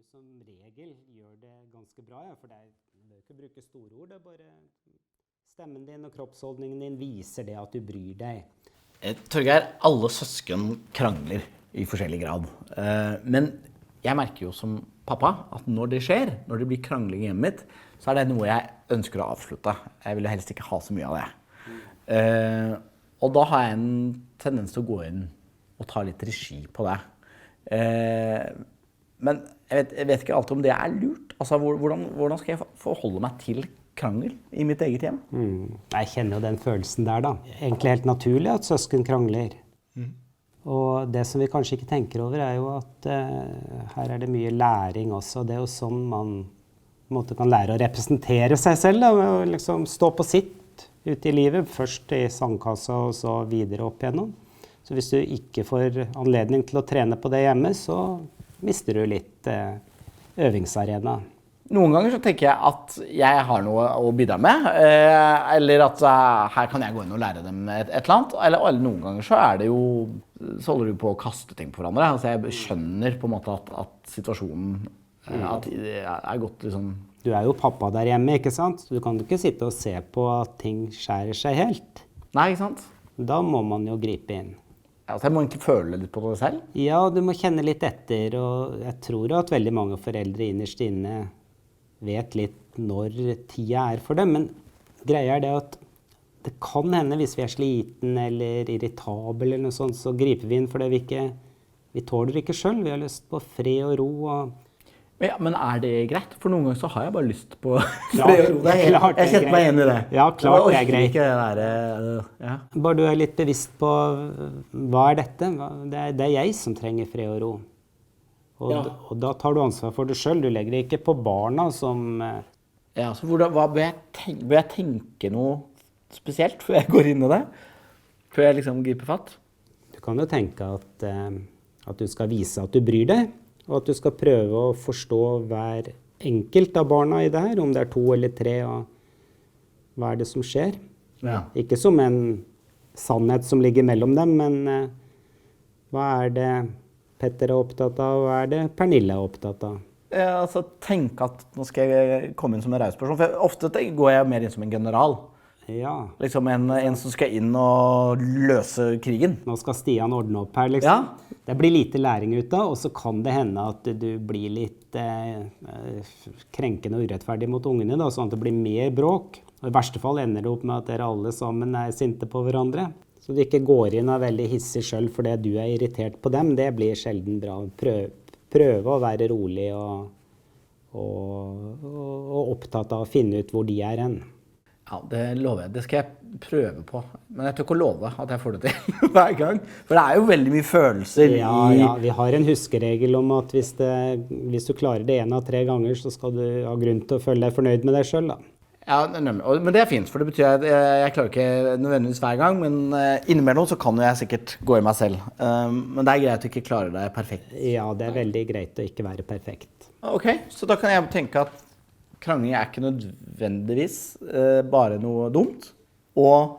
som regel gjør det ganske bra, ja, for du bør ikke bruke store ord, det er bare stemmen din og kroppsholdningen din viser det at du bryr deg. Torgeir, alle søsken krangler i forskjellig grad. Men jeg merker jo som pappa at når det skjer, når det blir krangling i hjemmet mitt, så er det noe jeg ønsker å avslutte. Jeg vil helst ikke ha så mye av det. Og da har jeg en tendens til å gå inn og ta litt regi på det. Men jeg vet ikke alltid om det er lurt. Altså, hvordan skal jeg forholde meg til krangel i mitt eget hjem? Jeg kjenner jo den følelsen der da. Egentlig helt naturlig at søsken krangler. Og det som vi kanskje ikke tenker over er jo at her er det mye læring også. Det er jo sånn man på en måte kan lære å representere seg selv, da, og liksom stå på sitt ute i livet. Først i sandkassa og så videre opp igjennom. Så hvis du ikke får anledning til å trene på det hjemme, så mister du litt øvingsarena. Noen ganger så tenker jeg at jeg har noe å bidra med, eller at her kan jeg gå inn og lære dem et eller annet. Eller noen ganger så er det jo, så holder du på å kaste ting på hverandre. Altså jeg skjønner på en måte at situasjonen at er gått liksom... Du er jo pappa der hjemme, ikke sant? Så du kan jo ikke sitte og se på at ting skjærer seg helt. Nei, ikke sant? Da må man jo gripe inn. Altså jeg må ikke føle litt på det selv? Ja, du må kjenne litt etter, og jeg tror at veldig mange foreldre innerst inne vet litt når tida er for dem, men greia er det at det kan hende hvis vi er sliten eller irritabel eller noe sånt, så griper vi inn for det vi tåler ikke selv. Vi har lyst på fred og ro. Ja, men er det greit? For noen ganger så har jeg bare lyst på fred og ro. Jeg kjenner meg igjen i det. Ja, klart det er greit. Ikke det der, ja. Bare du er litt bevisst på hva er dette? Det er jeg som trenger fred og ro. Og da tar du ansvar for det selv. Du legger det ikke på barna som... Ja, så bør jeg tenke noe spesielt før jeg går inn i det? Før jeg liksom griper fatt? Du kan jo tenke at du skal vise at du bryr deg, og at du skal prøve å forstå hver enkelt av barna i det her, om det er 2 eller 3, og hva er det som skjer. Ja. Ikke som en sannhet som ligger mellom dem, men hva er det Petter er opptatt av, og hva er det Pernille er opptatt av? Altså, tenk at nå skal jeg komme inn som en raus person, for ofte går jeg mer inn som en general. Ja. Liksom en som skal inn og løse krigen. Nå skal Stian ordne opp her, liksom. Ja. Det blir lite læring ut av, og så kan det hende at du blir litt krenkende og urettferdig mot ungene, da, sånn at det blir mer bråk. Og i verste fall ender det opp med at dere alle sammen er sinte på hverandre. Så du ikke går inn og er veldig hissig selv fordi du er irritert på dem, det blir sjelden bra. Prøve å være rolig og opptatt av å finne ut hvor de er hen. Ja, det lover jeg. Det skal jeg prøve på. Men jeg tør ikke å love at jeg får det til hver gang. For det er jo veldig mye følelser Ja, vi har en huskeregel om at hvis du klarer det 1 av 3 ganger, så skal du ha grunn til å føle deg fornøyd med deg selv, da. Ja, men det er fint, for det betyr at jeg klarer ikke nødvendigvis hver gang, men innimellom så kan jeg sikkert gå i meg selv. Men det er greit å ikke klare det perfekt. Ja, det er veldig greit å ikke være perfekt. Ok, så da kan jeg tenke at krangling er ikke nødvendigvis bare noe dumt, og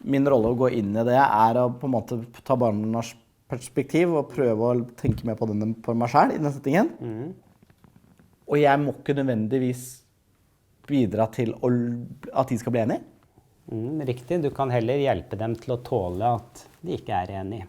min rolle å gå inn i det er å på en måte ta barnas perspektiv og prøve å tenke mer på meg selv i denne settingen. Og jeg må ikke nødvendigvis bidra til at de skal bli enige. Riktig, du kan heller hjelpe dem til å tåle at de ikke er enige.